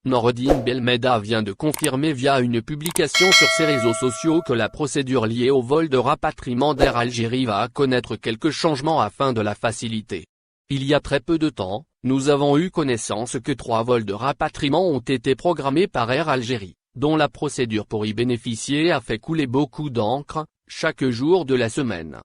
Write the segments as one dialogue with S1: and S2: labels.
S1: Noureddine Belmeda vient de confirmer via une publication sur ses réseaux sociaux que la procédure liée au vol de rapatriement d'Air Algérie va connaître quelques changements afin de la faciliter. Il y a très peu de temps, nous avons eu connaissance que 3 vols de rapatriement ont été programmés par Air Algérie, dont la procédure pour y bénéficier a fait couler beaucoup d'encre, chaque jour de la semaine.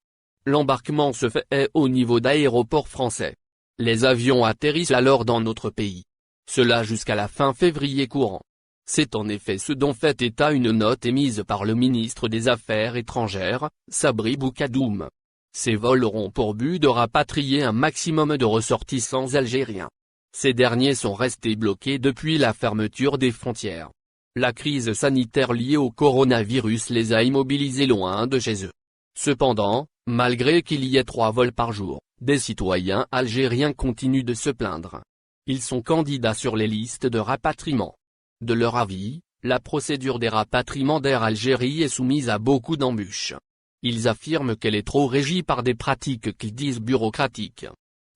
S1: L'embarquement se fait au niveau d'aéroports français. Les avions atterrissent alors dans notre pays. Cela jusqu'à la fin février courant. C'est en effet ce dont fait état une note émise par le ministre des Affaires étrangères, Sabri Boukadoum. Ces vols auront pour but de rapatrier un maximum de ressortissants algériens. Ces derniers sont restés bloqués depuis la fermeture des frontières. La crise sanitaire liée au coronavirus les a immobilisés loin de chez eux. Cependant, malgré qu'il y ait 3 vols par jour, des citoyens algériens continuent de se plaindre. Ils sont candidats sur les listes de rapatriement. De leur avis, la procédure des rapatriements d'Air Algérie est soumise à beaucoup d'embûches. Ils affirment qu'elle est trop régie par des pratiques qu'ils disent bureaucratiques.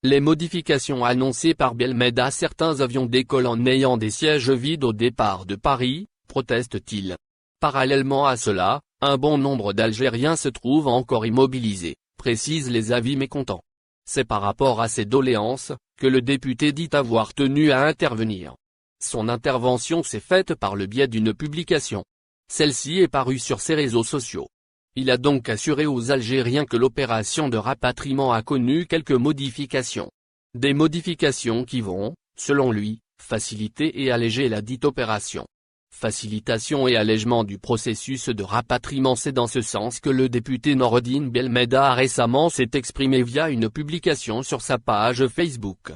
S1: Les modifications annoncées par Belmeda, certains avions décollent en ayant des sièges vides au départ de Paris, protestent-ils. Parallèlement à cela, un bon nombre d'Algériens se trouvent encore immobilisés, précisent les avis mécontents. C'est par rapport à ces doléances, que le député dit avoir tenu à intervenir. Son intervention s'est faite par le biais d'une publication. Celle-ci est parue sur ses réseaux sociaux. Il a donc assuré aux Algériens que l'opération de rapatriement a connu quelques modifications. Des modifications qui vont, selon lui, faciliter et alléger la dite opération. Facilitation et allègement du processus de rapatriement, c'est dans ce sens que le député Noureddine Belmeda récemment s'est exprimé via une publication sur sa page Facebook.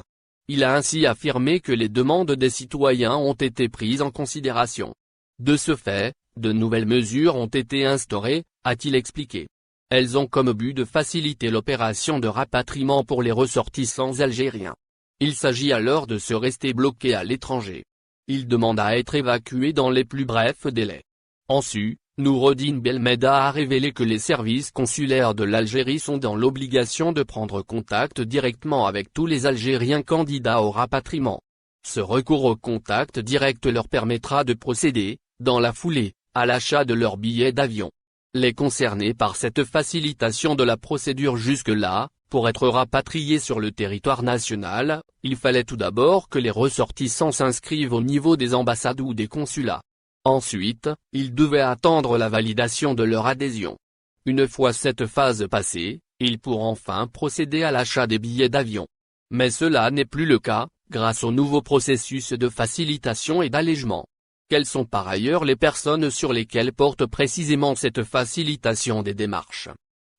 S1: Il a ainsi affirmé que les demandes des citoyens ont été prises en considération. De ce fait, de nouvelles mesures ont été instaurées, a-t-il expliqué. Elles ont comme but de faciliter l'opération de rapatriement pour les ressortissants algériens. Il s'agit alors de se rester bloqués à l'étranger. Il demande à être évacué dans les plus brefs délais. En su, Noureddine Belmeda a révélé que les services consulaires de l'Algérie sont dans l'obligation de prendre contact directement avec tous les Algériens candidats au rapatriement. Ce recours au contact direct leur permettra de procéder, dans la foulée, à l'achat de leurs billets d'avion. Les concernés par cette facilitation de la procédure jusque-là, pour être rapatriés sur le territoire national, il fallait tout d'abord que les ressortissants s'inscrivent au niveau des ambassades ou des consulats. Ensuite, ils devaient attendre la validation de leur adhésion. Une fois cette phase passée, ils pourront enfin procéder à l'achat des billets d'avion. Mais cela n'est plus le cas, grâce au nouveau processus de facilitation et d'allègement. Quelles sont par ailleurs les personnes sur lesquelles porte précisément cette facilitation des démarches?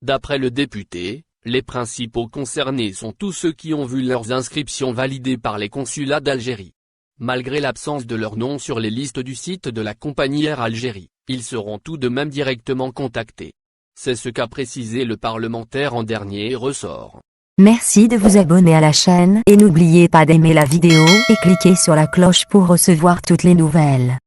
S1: D'après le député, les principaux concernés sont tous ceux qui ont vu leurs inscriptions validées par les consulats d'Algérie. Malgré l'absence de leur nom sur les listes du site de la compagnie Air Algérie, ils seront tout de même directement contactés. C'est ce qu'a précisé le parlementaire en dernier ressort.
S2: Merci de vous abonner à la chaîne et n'oubliez pas d'aimer la vidéo et cliquer sur la cloche pour recevoir toutes les nouvelles.